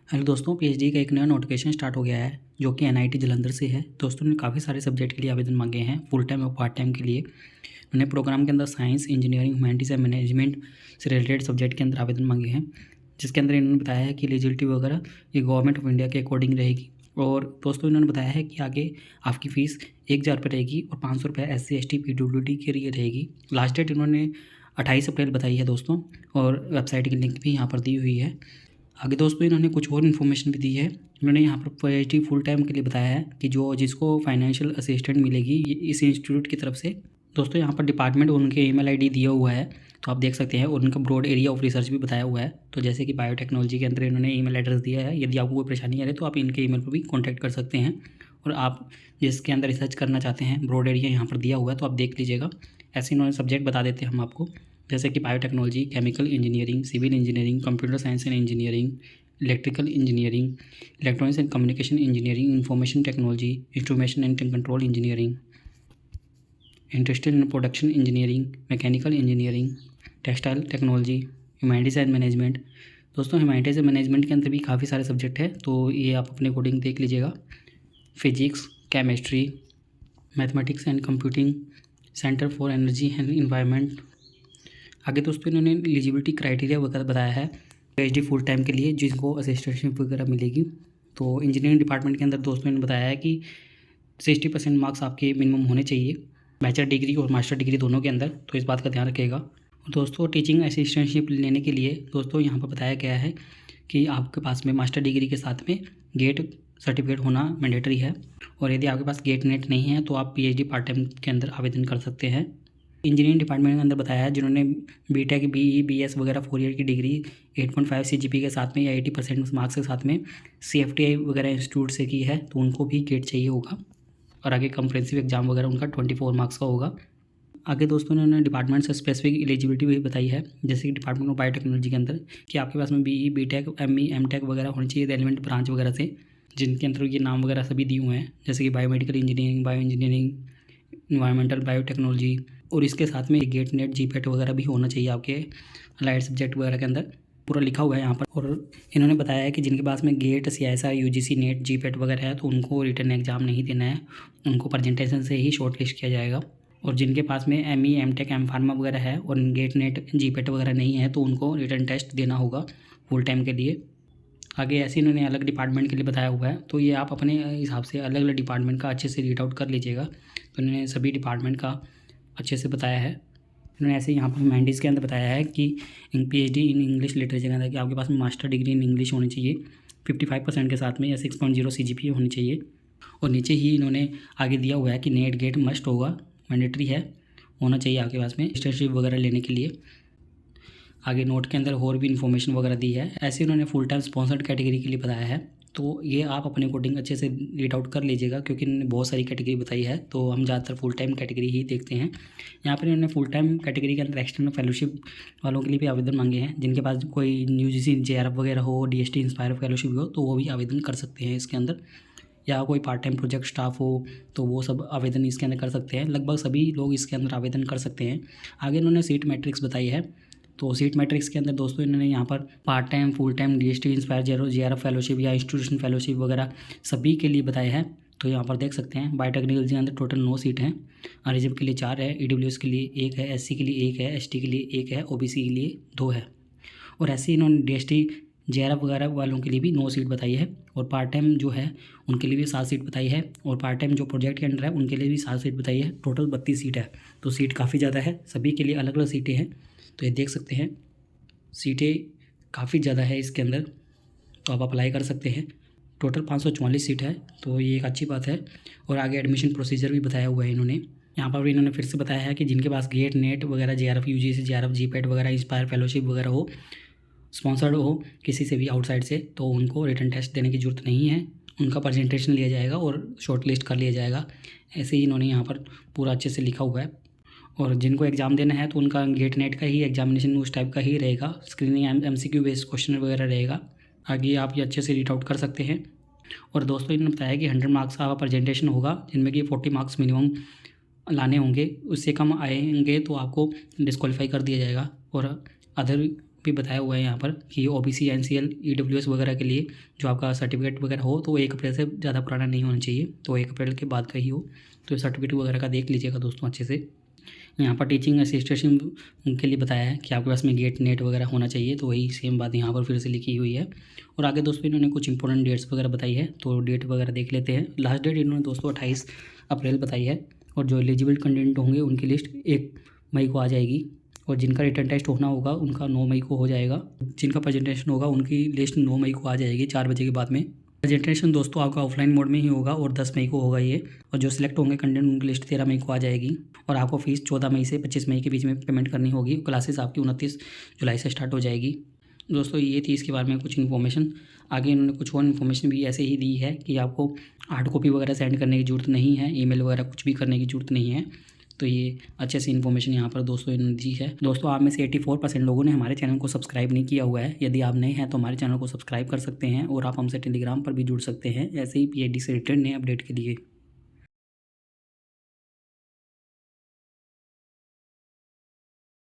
Hello दोस्तों, PhD का एक नया नोटिफिकेशन स्टार्ट हो गया है जो कि एनआईटी जालंधर से है। दोस्तों ने काफ़ी सारे सब्जेक्ट के लिए आवेदन मांगे हैं, फुल टाइम और पार्ट टाइम के लिए। उन्होंने प्रोग्राम के अंदर science, engineering, humanities and management से रिलेटेड सब्जेक्ट के अंदर आवेदन मांगे हैं, जिसके अंदर इन्होंने बताया है कि एलिजिबिलिटी वगैरह ये गवर्नमेंट ऑफ इंडिया के अकॉर्डिंग रहेगी। और दोस्तों इन्होंने बताया है कि आगे आपकी फ़ीस 1000 रुपये रहेगी और 500 रुपये SC/ST PWD के लिए रहेगी। लास्ट डेट इन्होंने 28 अप्रैल बताई है दोस्तों, और वेबसाइट की लिंक भी यहाँ पर दी हुई है। आगे दोस्तों इन्होंने कुछ और इन्फॉर्मेशन भी दी है। इन्होंने यहाँ पर पीएचडी फुल टाइम के लिए बताया है कि जिसको फाइनेंशियल असिस्टेंट मिलेगी ये इस इंस्टीट्यूट की तरफ से। दोस्तों यहाँ पर डिपार्टमेंट और उनके ईमेल आईडी दिया हुआ है, तो आप देख सकते हैं, और उनका ब्रॉड एरिया ऑफ रिसर्च भी बताया हुआ है। तो जैसे कि बायोटेक्नोलॉजी के अंदर इन्होंने ईमेल एड्रेस दिया है, यदि आपको कोई परेशानी आ रही है तो आप इनके ईमेल पर भी कॉन्टैक्ट कर सकते हैं। और आप जिसके अंदर रिसर्च करना चाहते हैं, ब्रॉड एरिया यहाँ पर दिया हुआ है, तो आप देख लीजिएगा। ऐसे इन्होंने सब्जेक्ट बता देते हैं हम आपको, जैसे कि biotechnology, chemical engineering, civil engineering, computer science and engineering, electrical engineering, electronics and communication engineering, information technology, instrumentation and control engineering, industrial and production engineering, mechanical engineering, textile technology, humanities and management. दोस्तों humanities and management के अंदर भी काफ़ी सारे subject हैं, तो ये आप अपने अकॉर्डिंग देख लीजिएगा। Physics, chemistry, mathematics and computing, centre for energy and environment. आगे दोस्तों इन्होंने एलिजिबिलिटी क्राइटेरिया वगैरह बताया है पीएचडी फुल टाइम के लिए जिनको असिस्टेंटशिप वगैरह मिलेगी। तो इंजीनियरिंग डिपार्टमेंट के अंदर दोस्तों इन्होंने बताया है कि 60% मार्क्स आपके मिनिमम होने चाहिए, बैचलर डिग्री और मास्टर डिग्री दोनों के अंदर, तो इस बात का ध्यान रखिएगा। दोस्तों टीचिंग असिस्टेंटशिप लेने के लिए दोस्तों यहाँ पर बताया गया है कि आपके पास में मास्टर डिग्री के साथ में गेट सर्टिफिकेट होना मैंडेटरी है, और यदि आपके पास गेट नेट नहीं है तो आप पीएचडी पार्ट टाइम के अंदर आवेदन कर सकते हैं। इंजीनियरिंग डिपार्टमेंट के अंदर बताया है जिन्होंने बीटेक, बीई, बीएस वगैरह 4 ईयर की डिग्री 8.5 CGPA के साथ में या 80% मार्क्स के साथ में CFTI वगैरह इंस्टीट्यूट से की है, तो उनको भी गेट चाहिए होगा। और आगे कंप्रेहेंसिव एग्जाम वगैरह उनका 24 मार्क्स का होगा। आगे दोस्तों इन्होंने डिपार्टमेंट से स्पेसिफिक एलिजिबिलिटी भी बताई है, जैसे कि डिपार्टमेंट ऑफ बायोटेक्नोलॉजी के अंदर कि आपके पास में बीई, बीटेक, एमई, एमटेक वगैरह होनी चाहिए रेलिवेंट ब्रांच वगैरह से, जिनके अंदर ये नाम वगैरह सभी दिए हुए हैं, जैसे कि biomedical engineering, bio engineering, environmental biotechnology. और इसके साथ में गेट नेट, जीपेट वगैरह भी होना चाहिए आपके अलाइड सब्जेक्ट वगैरह के अंदर, पूरा लिखा हुआ है यहाँ पर। और इन्होंने बताया है कि जिनके पास में GATE, CISR, UGC NET, GPAT वगैरह है तो उनको रिटर्न एग्जाम नहीं देना है, उनको प्रेजेंटेशन से ही शॉर्ट लिस्ट किया जाएगा। और जिनके पास में एमई, एमटेक, एम फार्मा वगैरह है और गेट नेट, जीपेट वगैरह नहीं है तो उनको रिटर्न टेस्ट देना होगा फुल टाइम के लिए। आगे ऐसे इन्होंने अलग डिपार्टमेंट के लिए बताया हुआ है, तो ये आप अपने हिसाब से अलग अलग डिपार्टमेंट का अच्छे से रीड आउट कर लीजिएगा। तो इन्होंने सभी डिपार्टमेंट का अच्छे से बताया है। इन्होंने ऐसे यहाँ पर ह्यूमैनिटीज़ के अंदर बताया है कि PhD इन इंग्लिश लिटरेचर के अंदर कि आपके पास में मास्टर डिग्री इन इंग्लिश होनी चाहिए 55% के साथ में, या 6.0 CGPA होनी चाहिए। और नीचे ही इन्होंने आगे दिया हुआ है कि नेट गेट मस्ट होगा, मैंडेटरी है, होना चाहिए आपके पास में इंटर्नशिप वगैरह लेने के लिए। आगे नोट के अंदर और भी इन्फॉर्मेशन वगैरह दी है। ऐसे उन्होंने फुल टाइम स्पॉन्सर्ड कैटेगरी के लिए बताया है, तो ये आप अपने अकॉर्डिंग अच्छे से रीड आउट कर लीजिएगा, क्योंकि इन्होंने बहुत सारी कैटेगरी बताई है, तो हम ज़्यादातर फुल टाइम कैटेगरी ही देखते हैं। यहाँ पर इन्होंने फुल टाइम कैटेगरी के अंदर एक्सटर्नल फेलोशिप वालों के लिए भी आवेदन मांगे हैं, जिनके पास कोई UGC JRF वगैरह हो, DST इंस्पायर फेलोशिप हो, तो वो भी आवेदन कर सकते हैं इसके अंदर। या कोई पार्ट टाइम प्रोजेक्ट स्टाफ हो तो वो सब आवेदन इसके अंदर कर सकते हैं। लगभग सभी लोग इसके अंदर आवेदन कर सकते हैं। आगे इन्होंने सीट मैट्रिक्स बताई है, तो सीट मैट्रिक्स के अंदर दोस्तों इन्होंने यहाँ पर part time, full time, DST inspire, JRF fellowship या इंस्टीट्यूशन फेलोशिप वगैरह सभी के लिए बताए हैं। तो यहाँ पर देख सकते हैं बायोटेक्निकल के अंदर टोटल 9 सीट हैं, रिजर्व के लिए 4 है, EWS के लिए 1 है, SC के लिए 1 है, ST के लिए 1 है, OBC के लिए 2 है। और ऐसे इन्होंने DST JRF वगैरह वालों के लिए भी 9 सीट बताई है, और पार्ट टाइम जो है उनके लिए भी 7 सीट बताई है, और पार्ट टाइम जो प्रोजेक्ट के अंडर है उनके लिए भी 7 सीट बताई है। टोटल 32 सीट है, तो सीट काफ़ी ज़्यादा है, सभी के लिए अलग अलग सीटें हैं। तो ये देख सकते हैं सीटें काफ़ी ज़्यादा है इसके अंदर, तो आप अप्लाई कर सकते हैं। टोटल 544 सीट है, तो ये एक अच्छी बात है। और आगे एडमिशन प्रोसीजर भी बताया हुआ है इन्होंने। यहाँ पर भी इन्होंने फिर से बताया है कि जिनके पास गेट नेट वगैरह, JRF, UGC, JRF, जीपेट वगैरह, इंस्पायर फेलोशिप वगैरह हो, स्पॉन्सर्ड हो किसी से भी आउटसाइड से, तो उनको रिटन टेस्ट देने की ज़रूरत नहीं है, उनका प्रेजेंटेशन लिया जाएगा और शॉर्ट लिस्ट कर लिया जाएगा। ऐसे ही इन्होंने यहाँ पर पूरा अच्छे से लिखा हुआ है। और जिनको एग्ज़ाम देना है तो उनका गेट नेट का ही एग्जामिनेशन उस टाइप का ही रहेगा, स्क्रीनिंग MCQ बेस्ड क्वेश्चन वगैरह रहेगा। आगे आप ये अच्छे से रीड आउट कर सकते हैं। और दोस्तों इन्होंने बताया कि 100 मार्क्स का प्रेजेंटेशन होगा, जिनमें कि 40 मार्क्स मिनिमम लाने होंगे, उससे कम आएंगे तो आपको डिस्क्वालीफाई कर दिया जाएगा। और अदर भी बताया हुआ है यहाँ पर कि OBC NCL EWS वगैरह के लिए जो आपका सर्टिफिकेट वगैरह हो तो 1 अप्रैल से ज़्यादा पुराना नहीं होना चाहिए, तो 1 अप्रैल के बाद का ही हो। तो सर्टिफिकेट वगैरह का देख लीजिएगा दोस्तों अच्छे से। यहाँ पर टीचिंग असिस्टेंट के लिए बताया है कि आपके पास में गेट नेट वगैरह होना चाहिए, तो वही सेम बात यहाँ पर फिर से लिखी हुई है। और आगे दोस्तों इन्होंने कुछ इंपॉर्टेंट डेट्स वगैरह बताई है, तो डेट वगैरह देख लेते हैं। लास्ट डेट इन्होंने दोस्तों 28 अप्रैल बताई है, और जो एलिजिबल कैंडिडेट होंगे उनकी लिस्ट 1 मई को आ जाएगी, और जिनका रिटर्न टेस्ट होना होगा उनका 9 मई को हो जाएगा। जिनका प्रेजेंटेशन होगा उनकी लिस्ट 9 मई को आ जाएगी 4 बजे के बाद में। प्रेजेंटेशन दोस्तों आपका ऑफलाइन मोड में ही होगा और 10 मई को होगा ये, और जो सिलेक्ट होंगे कैंडिडेट उनकी लिस्ट 13 मई को आ जाएगी, और आपको फीस 14 मई से 25 मई के बीच में पेमेंट करनी होगी। क्लासेस आपकी 29 जुलाई से स्टार्ट हो जाएगी। दोस्तों ये थी इसके बारे में कुछ इन्फॉर्मेशन। आगे इन्होंने कुछ और इन्फॉर्मेशन भी ऐसे ही दी है कि आपको हार्ड कॉपी वगैरह सेंड करने की ज़रूरत नहीं है, ईमेल वगैरह कुछ भी करने की ज़रूरत नहीं है। तो ये अच्छे से इन्फॉर्मेशन यहाँ पर दोस्तों इन्होंने दी है। दोस्तों आप में से 84% लोगों ने हमारे चैनल को सब्सक्राइब नहीं किया हुआ है। यदि आप नए हैं तो हमारे चैनल को सब्सक्राइब कर सकते हैं, और आप हमसे टेलीग्राम पर भी जुड़ सकते हैं ऐसे ही PhD से रिलेटेड नए अपडेट के लिए।